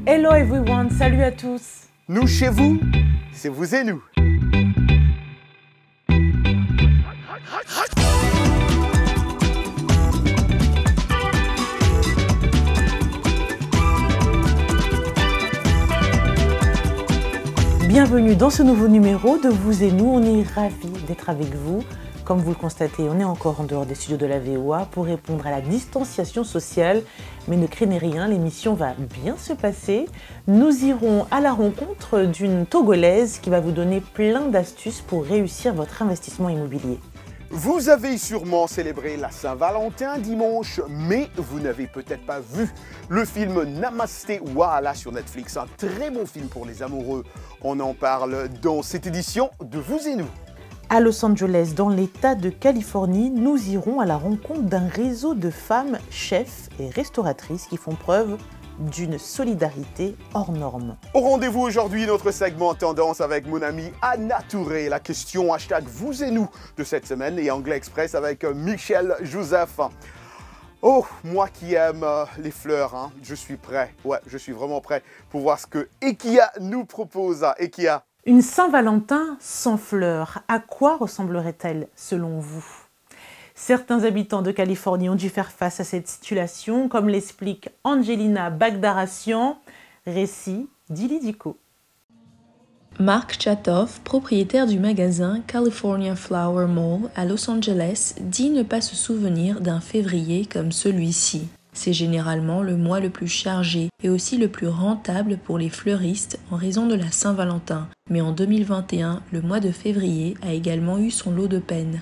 Hello everyone, salut à tous. Nous chez vous, c'est vous et nous. Bienvenue dans ce nouveau numéro de Vous et nous. On est ravis d'être avec vous. Comme vous le constatez, on est encore en dehors des studios de la VOA pour répondre à la distanciation sociale. Mais ne craignez rien, l'émission va bien se passer. Nous irons à la rencontre d'une Togolaise qui va vous donner plein d'astuces pour réussir votre investissement immobilier. Vous avez sûrement célébré la Saint-Valentin dimanche, mais vous n'avez peut-être pas vu le film Namasté Waala sur Netflix. Un très bon film pour les amoureux. On en parle dans cette édition de Vous et nous. À Los Angeles, dans l'État de Californie, nous irons à la rencontre d'un réseau de femmes chefs et restauratrices qui font preuve d'une solidarité hors norme. Au rendez-vous aujourd'hui, notre segment Tendance avec mon amie Anna Touré. La question hashtag Vous et nous de cette semaine et Anglais Express avec Michel Joseph. Oh, moi qui aime les fleurs, hein, je suis prêt. Ouais, je suis vraiment prêt pour voir ce que Ekia nous propose. Ekia. Une Saint-Valentin sans fleurs, à quoi ressemblerait-elle selon vous ? Certains habitants de Californie ont dû faire face à cette situation, comme l'explique Angelina Bagdarassian, récit d'Ili Dico. Mark Chatoff, propriétaire du magasin California Flower Mall à Los Angeles, dit ne pas se souvenir d'un février comme celui-ci. C'est généralement le mois le plus chargé et aussi le plus rentable pour les fleuristes en raison de la Saint-Valentin. Mais en 2021, le mois de février a également eu son lot de peine.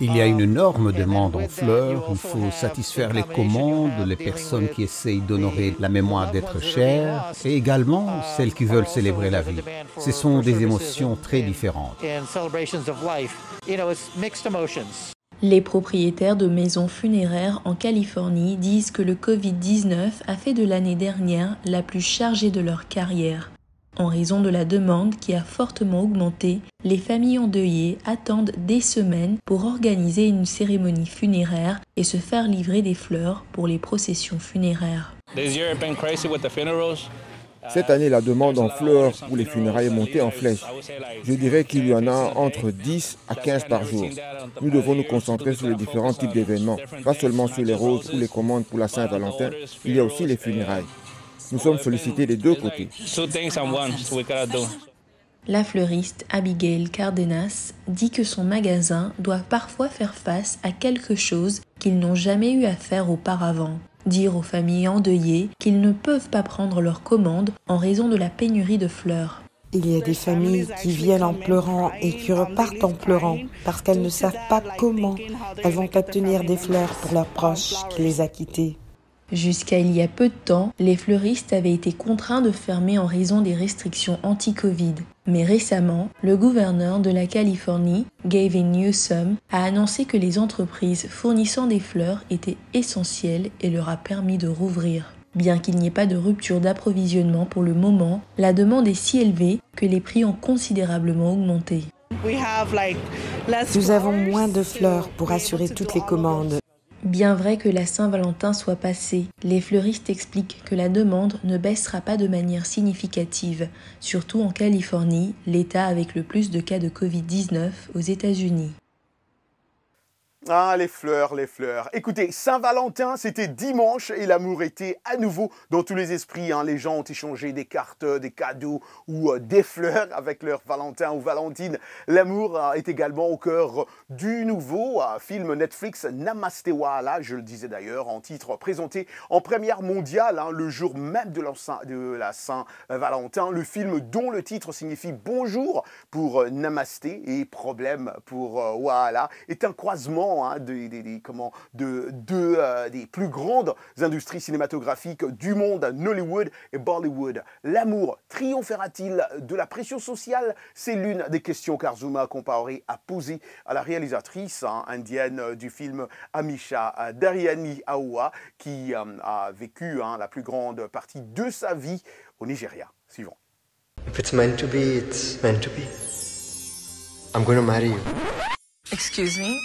Il y a une énorme demande en fleurs, il faut satisfaire les commandes, les personnes qui essayent d'honorer la mémoire d'être chères et également celles qui veulent célébrer la vie. Ce sont des émotions très différentes. Les propriétaires de maisons funéraires en Californie disent que le Covid-19 a fait de l'année dernière la plus chargée de leur carrière. En raison de la demande qui a fortement augmenté, les familles endeuillées attendent des semaines pour organiser une cérémonie funéraire et se faire livrer des fleurs pour les processions funéraires. Cette année, la demande en fleurs pour les funérailles est montée en flèche. Je dirais qu'il y en a entre 10 à 15 par jour. Nous devons nous concentrer sur les différents types d'événements, pas seulement sur les roses ou les commandes pour la Saint-Valentin, il y a aussi les funérailles. Nous sommes sollicités des deux côtés. La fleuriste Abigail Cardenas dit que son magasin doit parfois faire face à quelque chose qu'ils n'ont jamais eu à faire auparavant. Dire aux familles endeuillées qu'ils ne peuvent pas prendre leurs commandes en raison de la pénurie de fleurs. Il y a des familles qui viennent en pleurant et qui repartent en pleurant parce qu'elles ne savent pas comment elles vont obtenir des fleurs pour leurs proches qui les a quittées. Jusqu'à il y a peu de temps, les fleuristes avaient été contraints de fermer en raison des restrictions anti-Covid. Mais récemment, le gouverneur de la Californie, Gavin Newsom, a annoncé que les entreprises fournissant des fleurs étaient essentielles et leur a permis de rouvrir. Bien qu'il n'y ait pas de rupture d'approvisionnement pour le moment, la demande est si élevée que les prix ont considérablement augmenté. Nous avons moins de fleurs pour assurer toutes les commandes. Bien vrai que la Saint-Valentin soit passée, les fleuristes expliquent que la demande ne baissera pas de manière significative, surtout en Californie, l'État avec le plus de cas de Covid-19 aux États-Unis. Ah, les fleurs, les fleurs. Écoutez, Saint-Valentin, c'était dimanche et l'amour était à nouveau dans tous les esprits. Hein. Les gens ont échangé des cartes, des cadeaux ou des fleurs avec leur Valentin ou Valentine. L'amour est également au cœur du nouveau film Netflix Namasté Waala, je le disais d'ailleurs, en titre présenté en première mondiale, hein, le jour même de la Saint-Valentin. Le film dont le titre signifie bonjour pour Namasté et problème pour Waala est un croisement des plus grandes industries cinématographiques du monde, Nollywood et Bollywood. L'amour triomphera-t-il de la pression sociale? C'est l'une des questions qu'Arzuma Compaoré a posées à la réalisatrice indienne du film Amisha Dariani Aoua, qui a vécu la plus grande partie de sa vie au Nigeria. Suivant. If it's meant to be, it's meant to be. I'm going to marry you. Excuse me?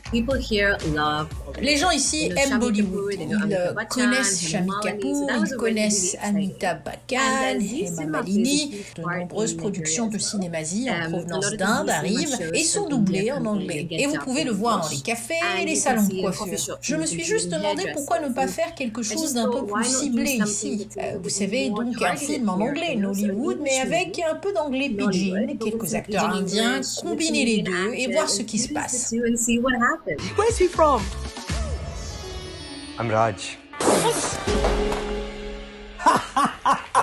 People here love Les gens ici aiment Bollywood. Ils connaissent Shami Kapoor, ils connaissent Amitabh Bachchan, Hema Malini. De nombreuses productions de cinémasie en provenance d'Inde arrivent et sont doublées en anglais. Et vous pouvez le voir dans les cafés et les salons de coiffure. Je me suis juste demandé pourquoi ne pas faire quelque chose d'un peu plus ciblé ici. Vous savez, donc un film en anglais, Nollywood, mais avec un peu d'anglais pidgin, quelques acteurs indiens, combiner les deux et voir ce qui se passe. Where's he from? I'm Raj.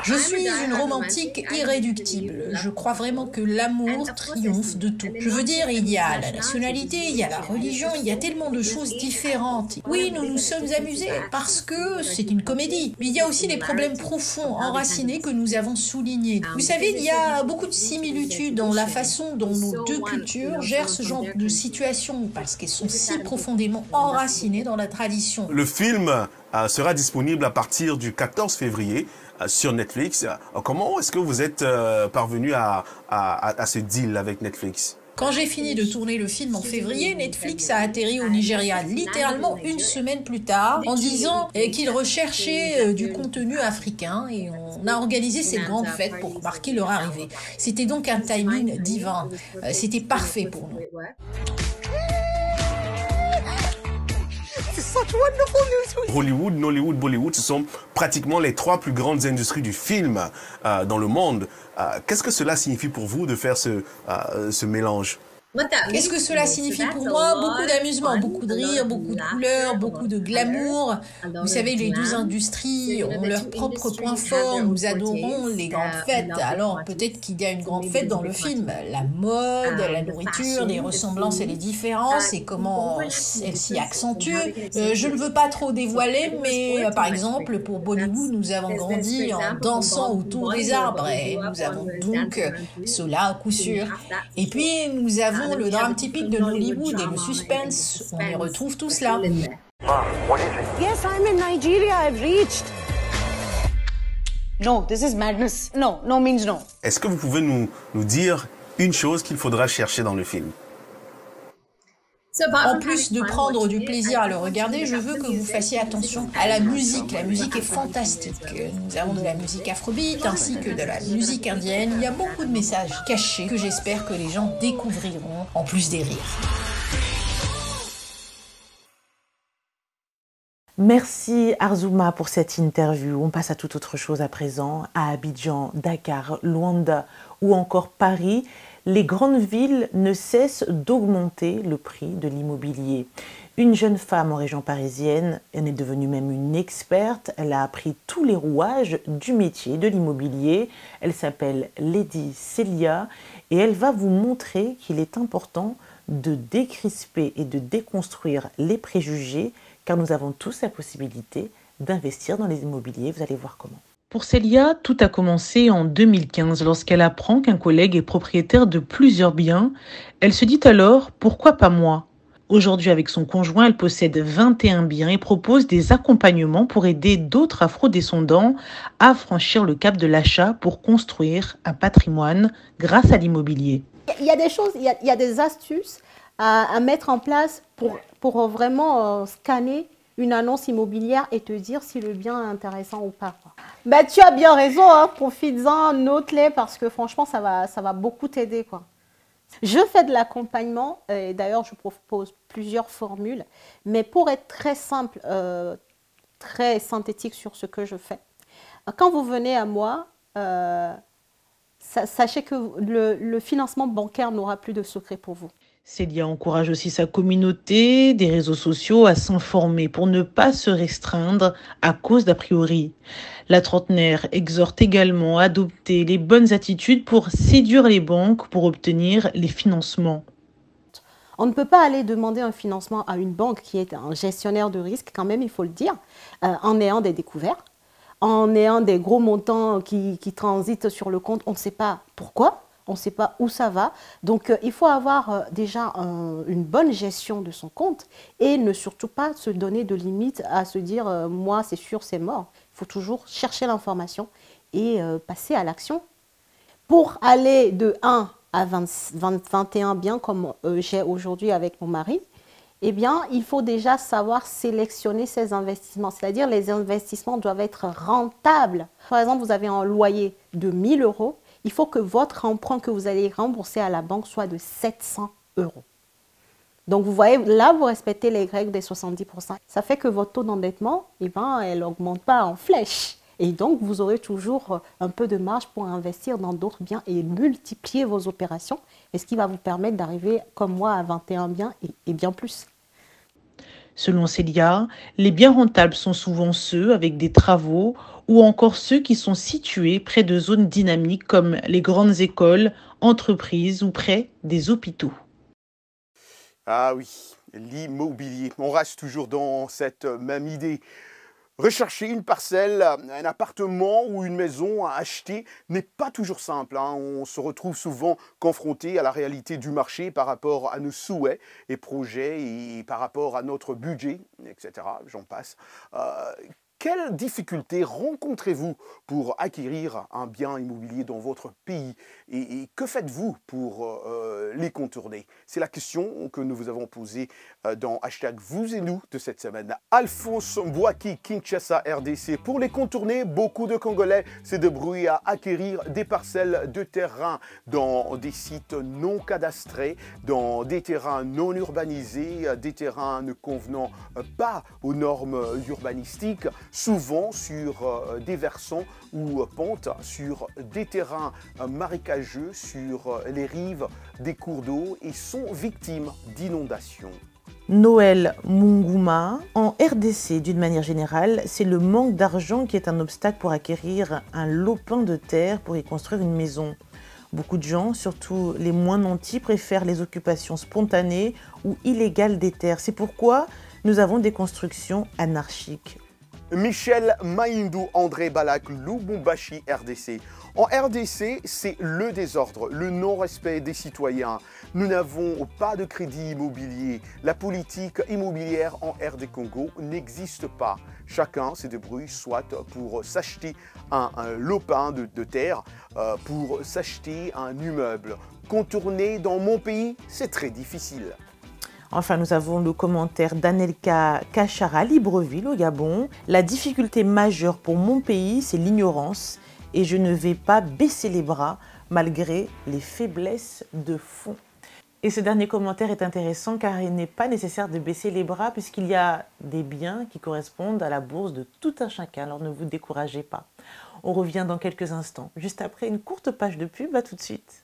Je suis une romantique irréductible. Je crois vraiment que l'amour triomphe de tout. Je veux dire, il y a la nationalité, il y a la religion, il y a tellement de choses différentes. Oui, nous nous sommes amusés parce que c'est une comédie. Mais il y a aussi des problèmes profonds, enracinés que nous avons soulignés. Vous savez, il y a beaucoup de similitudes dans la façon dont nos deux cultures gèrent ce genre de situation parce qu'elles sont si profondément enracinées dans la tradition. Le film sera disponible à partir du 14 février sur Netflix. Comment est-ce que vous êtes parvenu à ce deal avec Netflix ? Quand j'ai fini de tourner le film en février, Netflix a atterri au Nigeria littéralement une semaine plus tard en disant qu'ils recherchaient du contenu africain et on a organisé cette grande fête pour marquer leur arrivée. C'était donc un timing divin. C'était parfait pour nous. Hollywood, Nollywood, Bollywood, ce sont pratiquement les trois plus grandes industries du film dans le monde. Qu'est-ce que cela signifie pour vous de faire ce mélange ? Qu'est-ce que cela signifie pour moi? Beaucoup d'amusement, beaucoup de rire, beaucoup de couleurs, beaucoup de glamour. Vous savez, les deux industries ont leurs propres points forts. Nous adorons les grandes fêtes. Alors peut-être qu'il y a une grande fête dans le film. La mode, la nourriture, les ressemblances et les différences et comment elles s'y accentuent. Je ne veux pas trop dévoiler, mais par exemple, pour Bollywood, nous avons grandi en dansant autour des arbres et nous avons donc cela à coup sûr. Et puis, nous avons le drame typique de Nollywood et le suspense, on y retrouve tout cela. Yes, I'm in Nigeria. I've reached. No, this is madness. No, no means no. Est-ce que vous pouvez nous dire une chose qu'il faudra chercher dans le film? En plus de prendre du plaisir à le regarder, je veux que vous fassiez attention à la musique. La musique est fantastique. Nous avons de la musique afrobeat ainsi que de la musique indienne. Il y a beaucoup de messages cachés que j'espère que les gens découvriront, en plus des rires. Merci Arzouma pour cette interview. On passe à toute autre chose à présent, à Abidjan, Dakar, Luanda ou encore Paris. Les grandes villes ne cessent d'augmenter le prix de l'immobilier. Une jeune femme en région parisienne, elle est devenue même une experte, elle a appris tous les rouages du métier de l'immobilier. Elle s'appelle Lady Célia et elle va vous montrer qu'il est important de décrisper et de déconstruire les préjugés car nous avons tous la possibilité d'investir dans les immobiliers. Vous allez voir comment. Pour Célia, tout a commencé en 2015 lorsqu'elle apprend qu'un collègue est propriétaire de plusieurs biens. Elle se dit alors « pourquoi pas moi ?» Aujourd'hui, avec son conjoint, elle possède 21 biens et propose des accompagnements pour aider d'autres afro-descendants à franchir le cap de l'achat pour construire un patrimoine grâce à l'immobilier. Il y a des choses, il y a des astuces à mettre en place pour vraiment scanner une annonce immobilière et te dire si le bien est intéressant ou pas. Bah, tu as bien raison, hein, profites-en, note-les parce que franchement, ça va beaucoup t'aider, quoi. Je fais de l'accompagnement, et d'ailleurs, je propose plusieurs formules, mais pour être très simple, très synthétique sur ce que je fais, quand vous venez à moi, sachez que le financement bancaire n'aura plus de secret pour vous. Célia encourage aussi sa communauté des réseaux sociaux à s'informer pour ne pas se restreindre à cause d'a priori. La trentenaire exhorte également à adopter les bonnes attitudes pour séduire les banques pour obtenir les financements. On ne peut pas aller demander un financement à une banque qui est un gestionnaire de risque, quand même, il faut le dire, en ayant des découvertes, en ayant des gros montants qui transitent sur le compte, on ne sait pas pourquoi. On ne sait pas où ça va. Donc, il faut avoir déjà une bonne gestion de son compte et ne surtout pas se donner de limites à se dire « moi, c'est sûr, c'est mort ». Il faut toujours chercher l'information et passer à l'action. Pour aller de 1 à 21 biens comme j'ai aujourd'hui avec mon mari, eh bien, il faut déjà savoir sélectionner ces investissements. C'est-à-dire, les investissements doivent être rentables. Par exemple, vous avez un loyer de 1 000 €. Il faut que votre emprunt que vous allez rembourser à la banque soit de 700 €. Donc, vous voyez, là, vous respectez les règles des 70%. Ça fait que votre taux d'endettement, eh ben, elle n'augmente pas en flèche. Et donc, vous aurez toujours un peu de marge pour investir dans d'autres biens et multiplier vos opérations. Et ce qui va vous permettre d'arriver, comme moi, à 21 biens et bien plus. Selon Célia, les biens rentables sont souvent ceux avec des travaux ou encore ceux qui sont situés près de zones dynamiques comme les grandes écoles, entreprises ou près des hôpitaux. Ah oui, l'immobilier. On reste toujours dans cette même idée. Rechercher une parcelle, un appartement ou une maison à acheter n'est pas toujours simple. On se retrouve souvent confronté à la réalité du marché par rapport à nos souhaits et projets et par rapport à notre budget, etc. J'en passe. Quelles difficultés rencontrez-vous pour acquérir un bien immobilier dans votre pays et que faites-vous pour les contourner? C'est la question que nous vous avons posée dans hashtag vous et nous de cette semaine. Alphonse Mbouaki, Kinshasa, RDC. Pour les contourner, beaucoup de Congolais se débrouillent à acquérir des parcelles de terrain dans des sites non cadastrés, dans des terrains non urbanisés, des terrains ne convenant pas aux normes urbanistiques, souvent sur des versants ou pentes, sur des terrains marécageux, sur les rives des cours d'eau et sont victimes d'inondations. Noël Munguma, en RDC d'une manière générale, c'est le manque d'argent qui est un obstacle pour acquérir un lopin de terre pour y construire une maison. Beaucoup de gens, surtout les moins nantis, préfèrent les occupations spontanées ou illégales des terres. C'est pourquoi nous avons des constructions anarchiques. Michel Maïndou, André Balak, Lubumbashi, RDC. En RDC, c'est le désordre, le non-respect des citoyens. Nous n'avons pas de crédit immobilier. La politique immobilière en RD Congo n'existe pas. Chacun se débrouille soit pour s'acheter un lopin de terre, pour s'acheter un immeuble. Contourner dans mon pays, c'est très difficile. Enfin, nous avons le commentaire d'Anelka Kachara, Libreville, au Gabon. La difficulté majeure pour mon pays, c'est l'ignorance et je ne vais pas baisser les bras malgré les faiblesses de fond. Et ce dernier commentaire est intéressant car il n'est pas nécessaire de baisser les bras puisqu'il y a des biens qui correspondent à la bourse de tout un chacun, alors ne vous découragez pas. On revient dans quelques instants, juste après une courte page de pub, à tout de suite.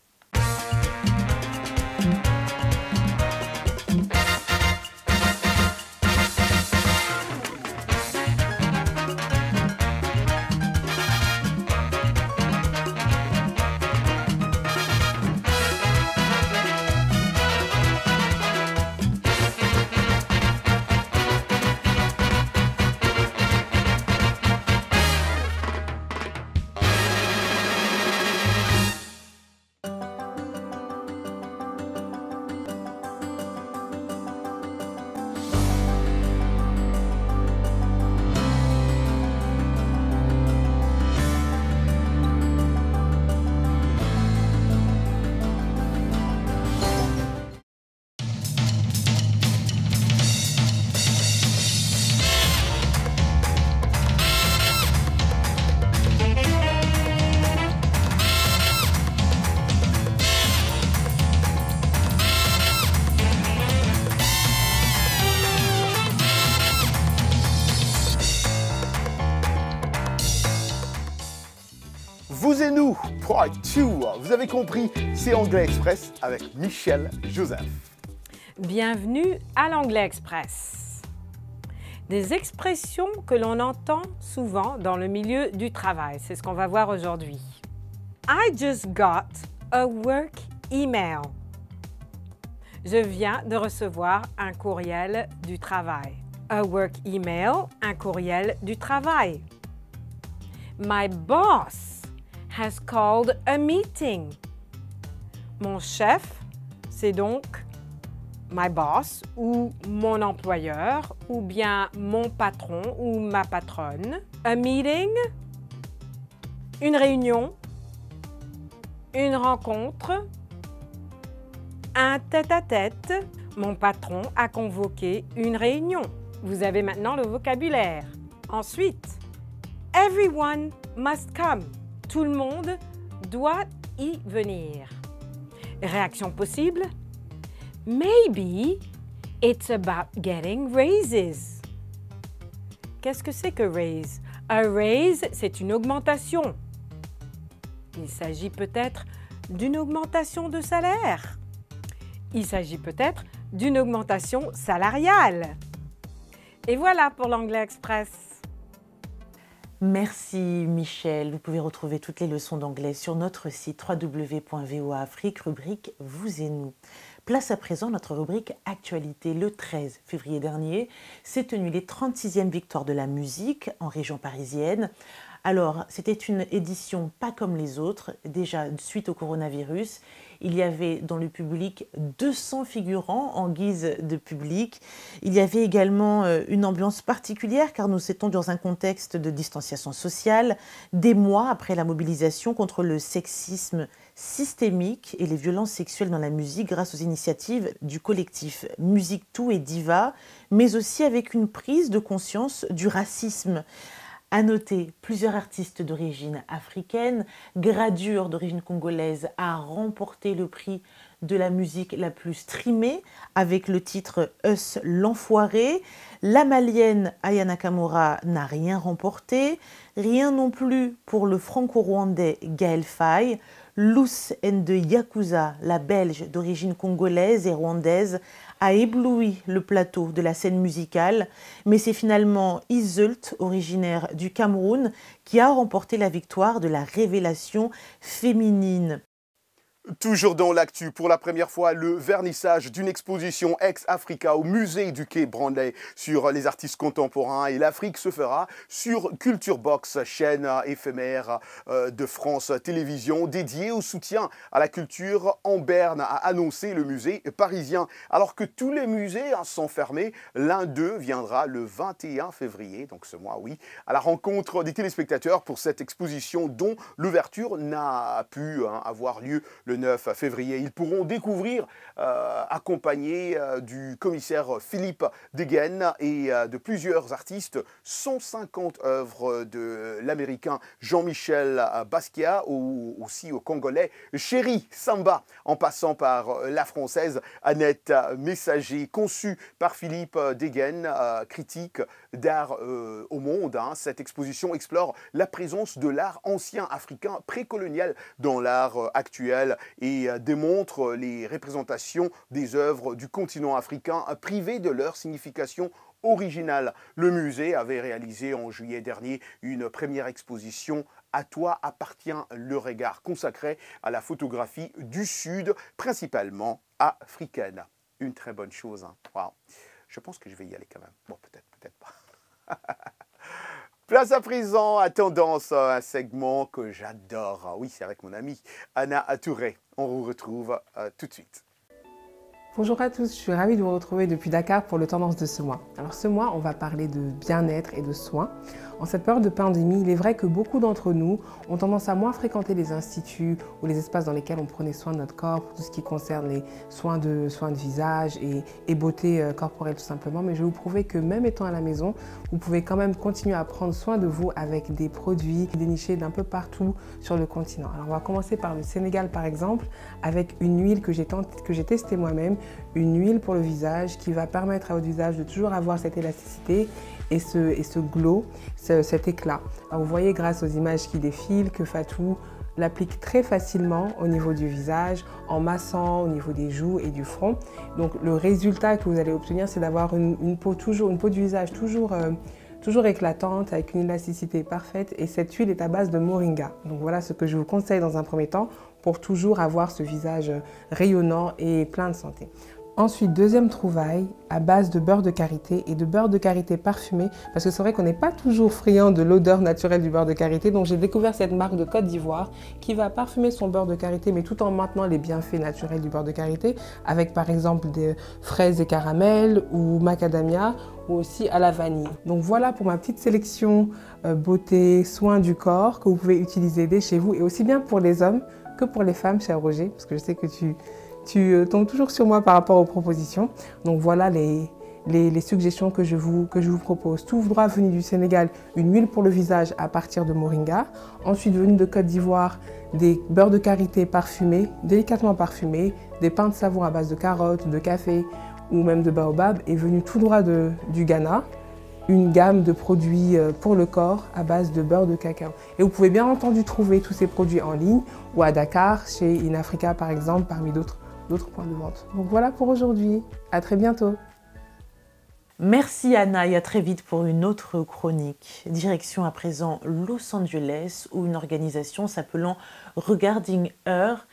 Vous et nous, part 2. Vous avez compris, c'est Anglais Express avec Michel Joseph. Bienvenue à l'Anglais Express. Des expressions que l'on entend souvent dans le milieu du travail. C'est ce qu'on va voir aujourd'hui. I just got a work email. Je viens de recevoir un courriel du travail. A work email, un courriel du travail. My boss has called a meeting. Mon chef, c'est donc my boss ou mon employeur ou bien mon patron ou ma patronne. A meeting, une réunion, une rencontre, un tête-à-tête. Mon patron a convoqué une réunion. Vous avez maintenant le vocabulaire. Ensuite, everyone must come. Tout le monde doit y venir. Réaction possible? Maybe it's about getting raises. Qu'est-ce que c'est que raise? A raise, c'est une augmentation. Il s'agit peut-être d'une augmentation de salaire. Il s'agit peut-être d'une augmentation salariale. Et voilà pour l'Anglais Express. Merci Michel. Vous pouvez retrouver toutes les leçons d'anglais sur notre site www.voaafrique, rubrique Vous et nous. Place à présent notre rubrique Actualité. Le 13 février dernier s'est tenue les 36e victoires de la musique en région parisienne. Alors, c'était une édition pas comme les autres. Déjà, suite au coronavirus, il y avait dans le public 200 figurants en guise de public. Il y avait également une ambiance particulière car nous étions dans un contexte de distanciation sociale, des mois après la mobilisation contre le sexisme systémique et les violences sexuelles dans la musique grâce aux initiatives du collectif Musique Tout et Diva, mais aussi avec une prise de conscience du racisme. À noter, plusieurs artistes d'origine africaine, Gradure d'origine congolaise a remporté le prix de la musique la plus streamée avec le titre Us l'Enfoiré. La malienne Aya Nakamura n'a rien remporté, rien non plus pour le franco-rwandais Gaël Faye. Loose and the Yakuza, la belge d'origine congolaise et rwandaise, a ébloui le plateau de la scène musicale, mais c'est finalement Iseult, originaire du Cameroun, qui a remporté la victoire de la révélation féminine. Toujours dans l'actu, pour la première fois, le vernissage d'une exposition ex-Africa au musée du Quai Branly sur les artistes contemporains et l'Afrique se fera sur Culture Box, chaîne éphémère de France Télévisions dédiée au soutien à la culture en Berne, a annoncé le musée parisien. Alors que tous les musées sont fermés, l'un d'eux viendra le 21 février, donc ce mois, oui, à la rencontre des téléspectateurs pour cette exposition dont l'ouverture n'a pu avoir lieu le 9 février. Ils pourront découvrir, accompagnés du commissaire Philippe Degen et de plusieurs artistes, 150 œuvres de l'américain Jean-Michel Basquiat, ou aussi au congolais Chéri Samba, en passant par la française Annette Messager, conçue par Philippe Degen, critique d'art au monde. Cette exposition explore la présence de l'art ancien africain précolonial dans l'art actuel et démontre les représentations des œuvres du continent africain privées de leur signification originale. Le musée avait réalisé en juillet dernier une première exposition « À toi appartient le regard » consacrée à la photographie du Sud, principalement africaine. Une très bonne chose. Wow. Je pense que je vais y aller quand même. Bon, peut-être pas. Place à présent à Tendance, un segment que j'adore. Oui, c'est avec mon amie Anna Touré. On vous retrouve tout de suite. Bonjour à tous, je suis ravie de vous retrouver depuis Dakar pour le Tendance de ce mois. Alors ce mois, on va parler de bien-être et de soins. En cette période de pandémie, il est vrai que beaucoup d'entre nous ont tendance à moins fréquenter les instituts ou les espaces dans lesquels on prenait soin de notre corps, pour tout ce qui concerne les soins de visage et beauté corporelle tout simplement. Mais je vais vous prouver que même étant à la maison, vous pouvez quand même continuer à prendre soin de vous avec des produits dénichés d'un peu partout sur le continent. Alors on va commencer par le Sénégal par exemple, avec une huile que j'ai testée moi-même, une huile pour le visage qui va permettre à votre visage de toujours avoir cette élasticité et ce glow, cet éclat. Alors vous voyez grâce aux images qui défilent que Fatou l'applique très facilement au niveau du visage, en massant au niveau des joues et du front. Donc le résultat que vous allez obtenir, c'est d'avoir une peau du visage toujours éclatante, avec une élasticité parfaite, et cette huile est à base de moringa. Donc voilà ce que je vous conseille dans un premier temps pour toujours avoir ce visage rayonnant et plein de santé. Ensuite, deuxième trouvaille, à base de beurre de karité et de beurre de karité parfumé, parce que c'est vrai qu'on n'est pas toujours friand de l'odeur naturelle du beurre de karité, donc j'ai découvert cette marque de Côte d'Ivoire qui va parfumer son beurre de karité, mais tout en maintenant les bienfaits naturels du beurre de karité, avec par exemple des fraises et caramel ou macadamia, ou aussi à la vanille. Donc voilà pour ma petite sélection beauté, soins du corps que vous pouvez utiliser dès chez vous, et aussi bien pour les hommes que pour les femmes, cher Roger, parce que je sais que tu tu tombes toujours sur moi par rapport aux propositions. Donc voilà les suggestions que je vous propose. Tout droit venu du Sénégal, une huile pour le visage à partir de moringa. Ensuite, venu de Côte d'Ivoire, des beurres de karité parfumés, délicatement parfumés, des pains de savon à base de carottes, de café ou même de baobab. Et venu tout droit du Ghana, une gamme de produits pour le corps à base de beurre de cacao. Et vous pouvez bien entendu trouver tous ces produits en ligne ou à Dakar, chez InAfrica par exemple, parmi d'autres points de vente. Donc voilà pour aujourd'hui. À très bientôt. Merci Anna et à très vite pour une autre chronique. Direction à présent Los Angeles où une organisation s'appelant Regarding Her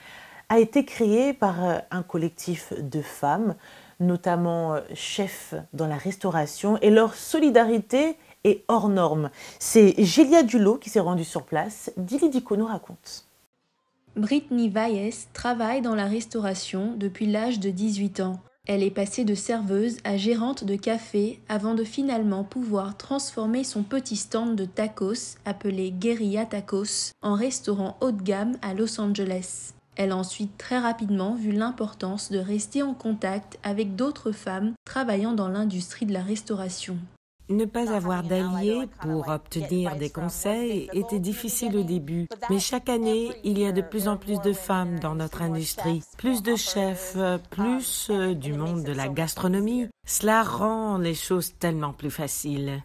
a été créée par un collectif de femmes, notamment chefs dans la restauration, et leur solidarité est hors norme. C'est Gélia Dulot qui s'est rendue sur place. Dili Diko nous raconte. Brittany Valles travaille dans la restauration depuis l'âge de 18 ans. Elle est passée de serveuse à gérante de café avant de finalement pouvoir transformer son petit stand de tacos, appelé Guerilla Tacos, en restaurant haut de gamme à Los Angeles. Elle a ensuite très rapidement vu l'importance de rester en contact avec d'autres femmes travaillant dans l'industrie de la restauration. Ne pas avoir d'alliés pour obtenir des conseils était difficile au début, mais chaque année, il y a de plus en plus de femmes dans notre industrie, plus de chefs, plus du monde de la gastronomie. Cela rend les choses tellement plus faciles.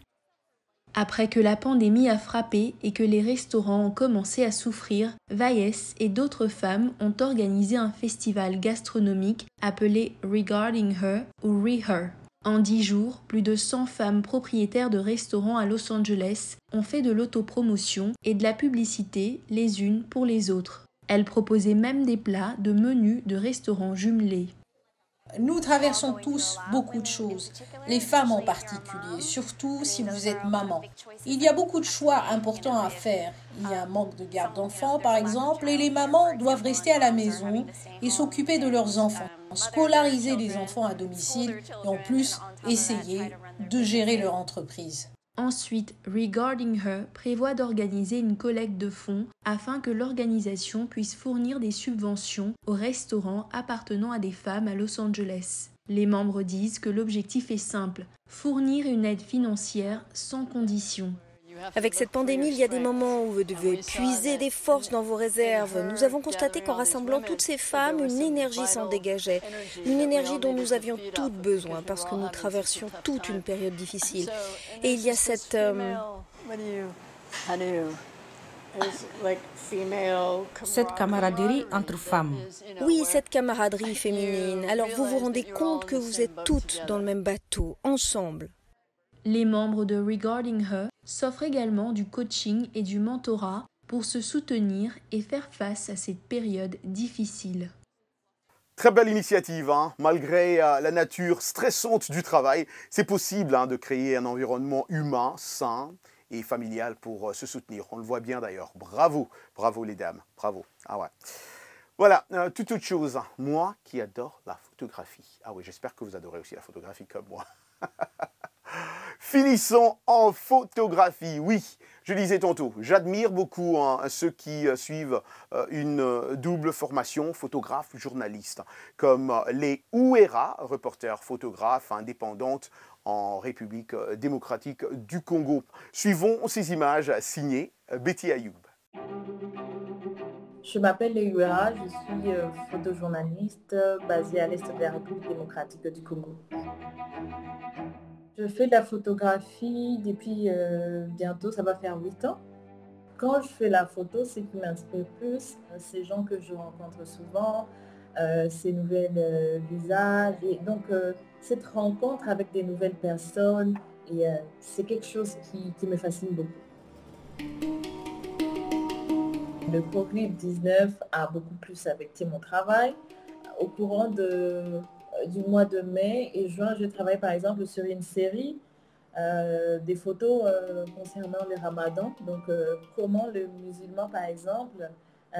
Après que la pandémie a frappé et que les restaurants ont commencé à souffrir, Valles et d'autres femmes ont organisé un festival gastronomique appelé Regarding Her ou Re-Her. En 10 jours, plus de 100 femmes propriétaires de restaurants à Los Angeles ont fait de l'autopromotion et de la publicité les unes pour les autres. Elles proposaient même des plats de menus de restaurants jumelés. Nous traversons tous beaucoup de choses, les femmes en particulier, surtout si vous êtes maman. Il y a beaucoup de choix importants à faire. Il y a un manque de garde d'enfants, par exemple, et les mamans doivent rester à la maison et s'occuper de leurs enfants, scolariser les enfants à domicile et en plus essayer de gérer leur entreprise. Ensuite, Regarding Her prévoit d'organiser une collecte de fonds afin que l'organisation puisse fournir des subventions aux restaurants appartenant à des femmes à Los Angeles. Les membres disent que l'objectif est simple, fournir une aide financière sans condition. Avec cette pandémie, il y a des moments où vous devez puiser des forces dans vos réserves. Nous avons constaté qu'en rassemblant toutes ces femmes, une énergie s'en dégageait. Une énergie dont nous avions toutes besoin parce que nous traversions toute une période difficile. Et il y a cette... Cette camaraderie entre femmes. Oui, cette camaraderie féminine. Alors vous vous rendez compte que vous êtes toutes dans le même bateau, ensemble. Les membres de Regarding Her s'offrent également du coaching et du mentorat pour se soutenir et faire face à cette période difficile. Très belle initiative, hein. Malgré la nature stressante du travail, c'est possible de créer un environnement humain, sain et familial pour se soutenir. On le voit bien d'ailleurs. Bravo, bravo les dames, bravo. Ah ouais. Voilà, toute autre chose, moi qui adore la photographie. Ah oui, j'espère que vous adorez aussi la photographie comme moi. Finissons en photographie. Oui, je disais tantôt, j'admire beaucoup ceux qui suivent une double formation photographe-journaliste, comme les Ouera, reporters photographes indépendantes en République démocratique du Congo. Suivons ces images signées Betty Ayoub. Je m'appelle Ouera, je suis photojournaliste basée à l'est de la République démocratique du Congo. Je fais de la photographie depuis bientôt, ça va faire 8 ans. Quand je fais la photo, ce qui m'inspire plus, ces gens que je rencontre souvent, ces nouvelles visages. Et donc, cette rencontre avec des nouvelles personnes, et c'est quelque chose qui me fascine beaucoup. Le Covid-19 a beaucoup plus affecté mon travail. Au courant du mois de mai et juin, je travaille par exemple sur une série des photos concernant le Ramadan. Donc, comment les musulmans, par exemple,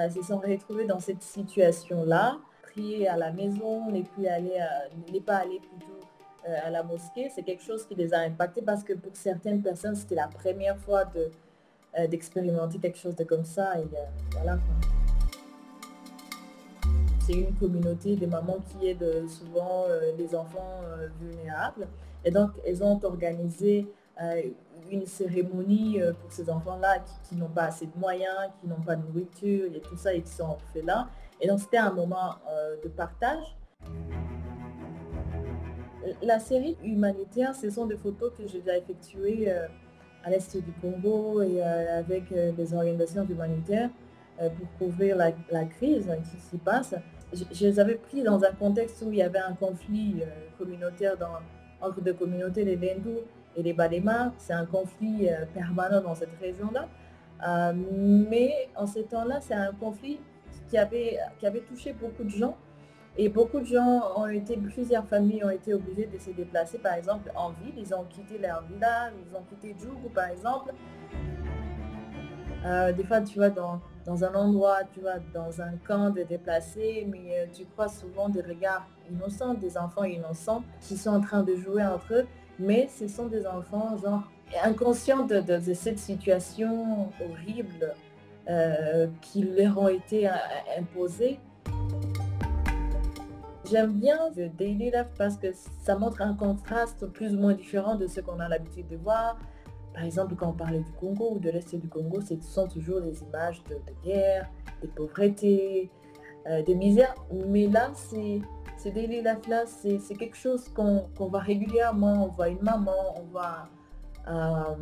se sont retrouvés dans cette situation-là, prier à la maison, n'est pas aller plutôt à la mosquée. C'est quelque chose qui les a impactés parce que pour certaines personnes, c'était la première fois d'expérimenter quelque chose de comme ça. Et voilà quoi. c'est une communauté des mamans qui aident souvent les enfants vulnérables. Et donc, elles ont organisé une cérémonie pour ces enfants-là qui n'ont pas assez de moyens, qui n'ont pas de nourriture et tout ça, et qui sont orphelins. Et donc, c'était un moment de partage. La série humanitaire, ce sont des photos que j'ai déjà effectuées à l'est du Congo et avec des organisations humanitaires pour couvrir la crise qui s'y passe. Je les avais pris dans un contexte où il y avait un conflit communautaire entre deux communautés, les Lendu et les Balema. C'est un conflit permanent dans cette région-là. Mais en ces temps-là, c'est un conflit qui avait touché beaucoup de gens. Et beaucoup de gens plusieurs familles ont été obligées de se déplacer, par exemple, en ville. Ils ont quitté leur village, ils ont quitté Djougou, par exemple. Des fois, tu vas dans un endroit, tu vas dans un camp de déplacés, mais tu crois souvent des regards innocents, des enfants innocents qui sont en train de jouer entre eux. Mais ce sont des enfants, genre, inconscients de cette situation horrible qui leur ont été imposée. J'aime bien The Daily Life parce que ça montre un contraste plus ou moins différent de ce qu'on a l'habitude de voir. Par exemple, quand on parlait du Congo ou de l'Est du Congo, ce sont toujours des images de guerre, de pauvreté, de misère. Mais là, ces Daily Life-là, c'est quelque chose qu'on voit régulièrement. On voit une maman, on voit un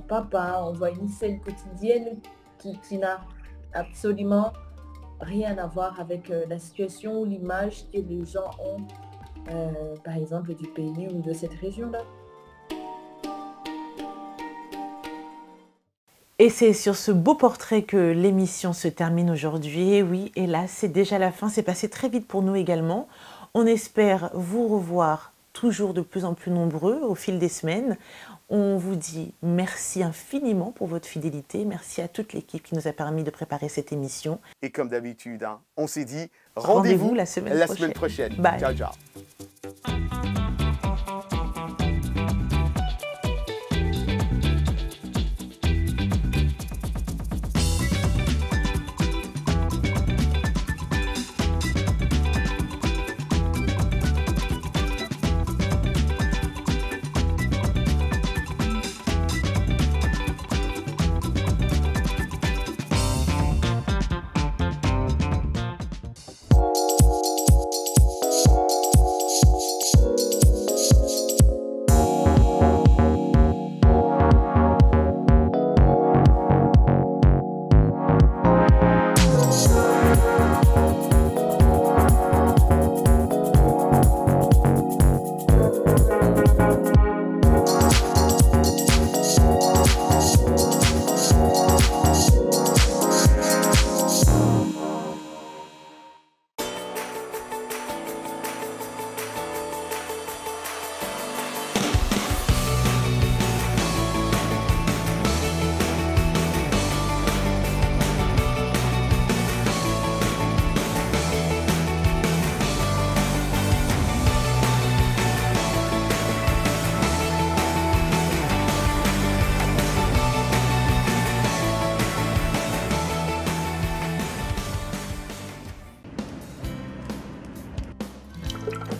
papa, on voit une scène quotidienne qui n'a absolument rien à voir avec la situation ou l'image que les gens ont, par exemple, du pays ou de cette région-là. Et c'est sur ce beau portrait que l'émission se termine aujourd'hui. Et oui, hélas, c'est déjà la fin. C'est passé très vite pour nous également. On espère vous revoir toujours de plus en plus nombreux au fil des semaines. On vous dit merci infiniment pour votre fidélité. Merci à toute l'équipe qui nous a permis de préparer cette émission. Et comme d'habitude, on s'est dit rendez-vous la semaine prochaine. Bye. Ciao, ciao.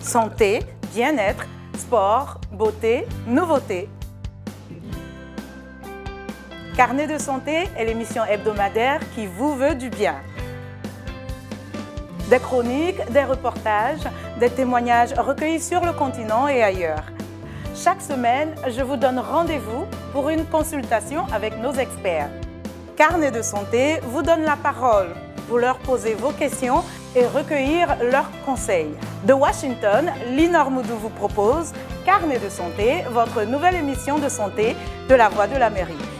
Santé, bien-être, sport, beauté, nouveauté. Carnet de santé est l'émission hebdomadaire qui vous veut du bien. Des chroniques, des reportages, des témoignages recueillis sur le continent et ailleurs. Chaque semaine, je vous donne rendez-vous pour une consultation avec nos experts. Carnet de santé vous donne la parole pour leur poser vos questions et recueillir leurs conseils. De Washington, Linor Moudou vous propose Carnet de santé, votre nouvelle émission de santé de la Voix de l'Amérique.